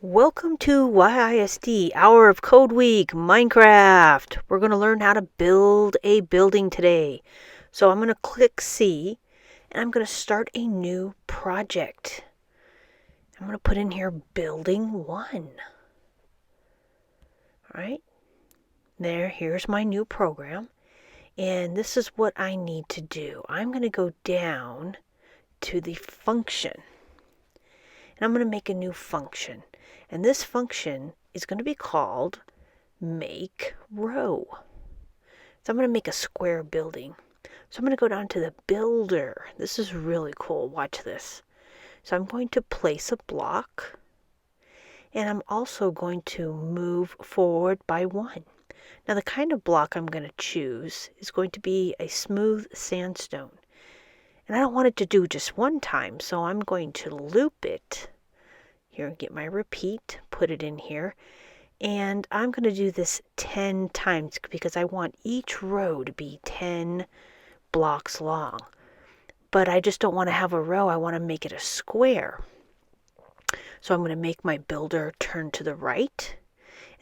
Welcome to YISD, Hour of Code Week, Minecraft. We're going to learn how to build a building today. So I'm going to click C, and I'm going to start a new project. I'm going to put in here Building 1. Alright, here's my new program. And this is what I need to do. I'm going to go down to the function. And I'm going to make a new function. And this function is going to be called make row. So I'm going to make a square building. So I'm going to go down to the builder. This is really cool. Watch this. So I'm going to place a block. And I'm also going to move forward by 1. Now the kind of block I'm going to choose is going to be a smooth sandstone. And I don't want it to do just one time, so I'm going to loop it. Here, get my repeat, put it in here. And I'm going to do this 10 times because I want each row to be 10 blocks long. But I just don't want to have a row. I want to make it a square. So I'm going to make my builder turn to the right.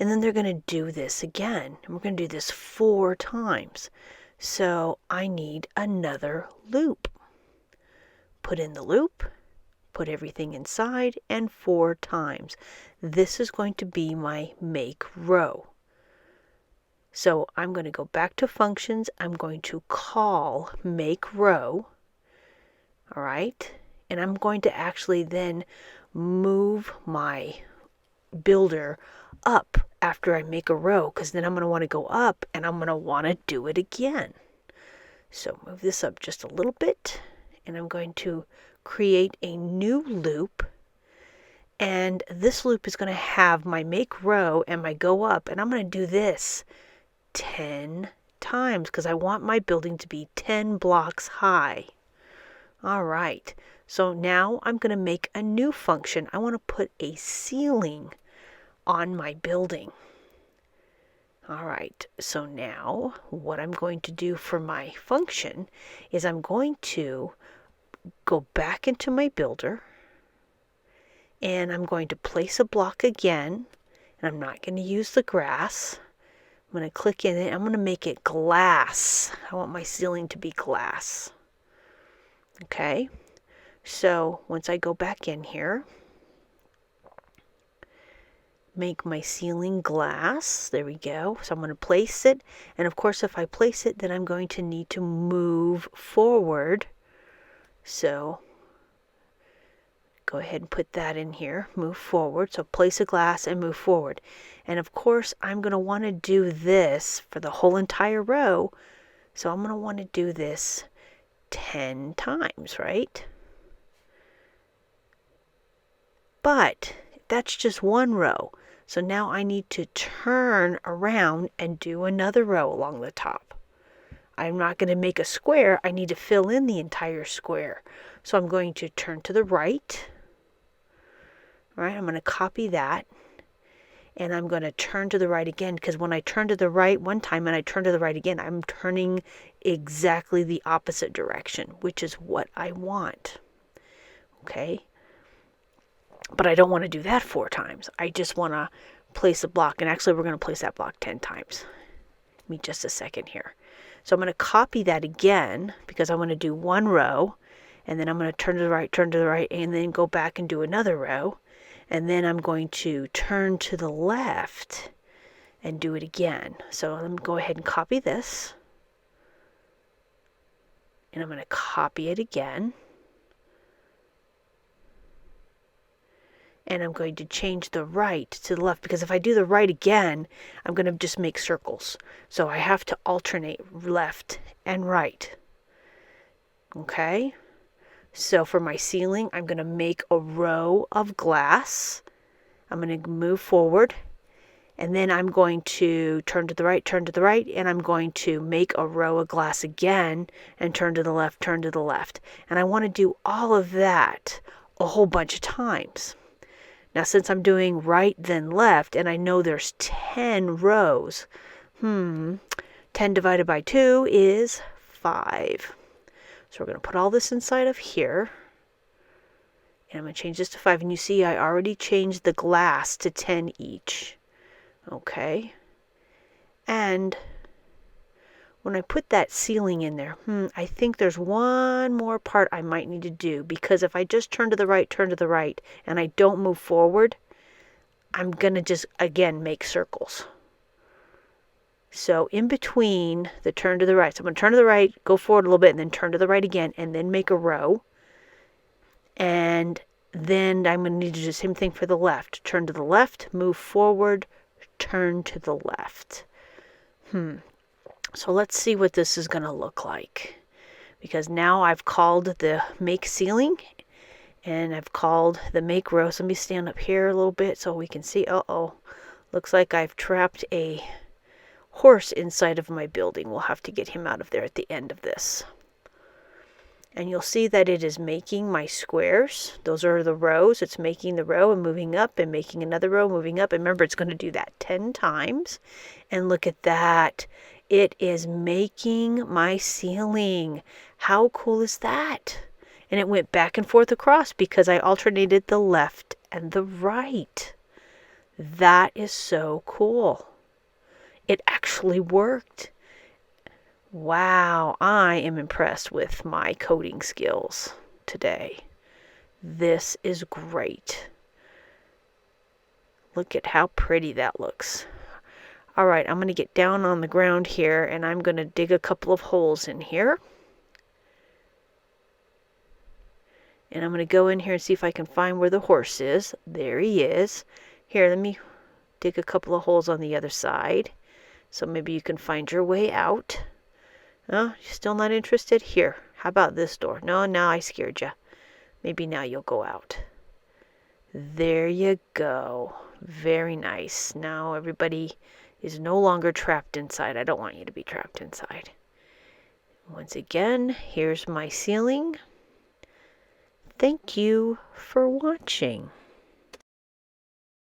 And then they're going to do this again. And we're going to do this 4 times. So I need another loop. Put in the loop. Put everything inside, and 4 times. This is going to be my make row. So I'm going to go back to functions. I'm going to call make row. All right. And I'm going to actually then move my builder up after I make a row, because then I'm going to want to go up and I'm going to want to do it again. So move this up just a little bit, and I'm going to create a new loop, and this loop is going to have my make row and my go up, and I'm going to do this 10 times because I want my building to be 10 blocks high. All right, so now I'm going to make a new function. I want to put a ceiling on my building. All right, so now what I'm going to do for my function is I'm going to go back into my builder, and I'm going to place a block again, and I'm not going to use the grass. I'm going to click in it. I'm going to make it glass. I want my ceiling to be glass. Okay, so once I go back in here, make my ceiling glass. There we go. So I'm going to place it, and of course if I place it, then I'm going to need to move forward. So go ahead and put that in here, move forward. So place a glass and move forward. And of course, I'm going to want to do this for the whole entire row. So I'm going to want to do this 10 times, right? But that's just one row. So now I need to turn around and do another row along the top. I'm not going to make a square. I need to fill in the entire square. So I'm going to turn to the right. All right, I'm going to copy that. And I'm going to turn to the right again, because when I turn to the right one time and I turn to the right again, I'm turning exactly the opposite direction, which is what I want. Okay? But I don't want to do that 4 times. I just want to place a block. And actually, we're going to place that block 10 times. Give me just a second here. So I'm going to copy that again because I want to do one row. And then I'm going to turn to the right, and then go back and do another row. And then I'm going to turn to the left and do it again. So let me go ahead and copy this. And I'm going to copy it again. And I'm going to change the right to the left, because if I do the right again, I'm going to just make circles. So I have to alternate left and right. Okay? So for my ceiling, I'm going to make a row of glass. I'm going to move forward. And then I'm going to turn to the right, and I'm going to make a row of glass again and turn to the left. And I want to do all of that a whole bunch of times. Now, since I'm doing right then left, and I know there's 10 rows, 10 divided by 2 is 5. So we're going to put all this inside of here. And I'm going to change this to 5. And you see I already changed the glass to 10 each. Okay. And when I put that ceiling in there, I think there's one more part I might need to do, because if I just turn to the right, and I don't move forward, I'm going to just, again, make circles. So in between the turn to the right, so I'm going to turn to the right, go forward a little bit, and then turn to the right again, and then make a row. And then I'm going to need to do the same thing for the left. Turn to the left, move forward, turn to the left. So let's see what this is going to look like. Because now I've called the make ceiling, and I've called the make row. So let me stand up here a little bit so we can see. Uh-oh. Looks like I've trapped a horse inside of my building. We'll have to get him out of there at the end of this. And you'll see that it is making my squares. Those are the rows. It's making the row and moving up and making another row, moving up. And remember, it's going to do that 10 times. And look at that. It is making my ceiling. How cool is that? And it went back and forth across because I alternated the left and the right. That is so cool. It actually worked. Wow, I am impressed with my coding skills today. This is great. Look at how pretty that looks. All right, I'm going to get down on the ground here, and I'm going to dig a couple of holes in here. And I'm going to go in here and see if I can find where the horse is. There he is. Here, let me dig a couple of holes on the other side. So maybe you can find your way out. Oh, you're still not interested? Here, how about this door? No, now I scared you. Maybe now you'll go out. There you go. Very nice. Now everybody is no longer trapped inside. I don't want you to be trapped inside. Once again, here's my ceiling. Thank you for watching.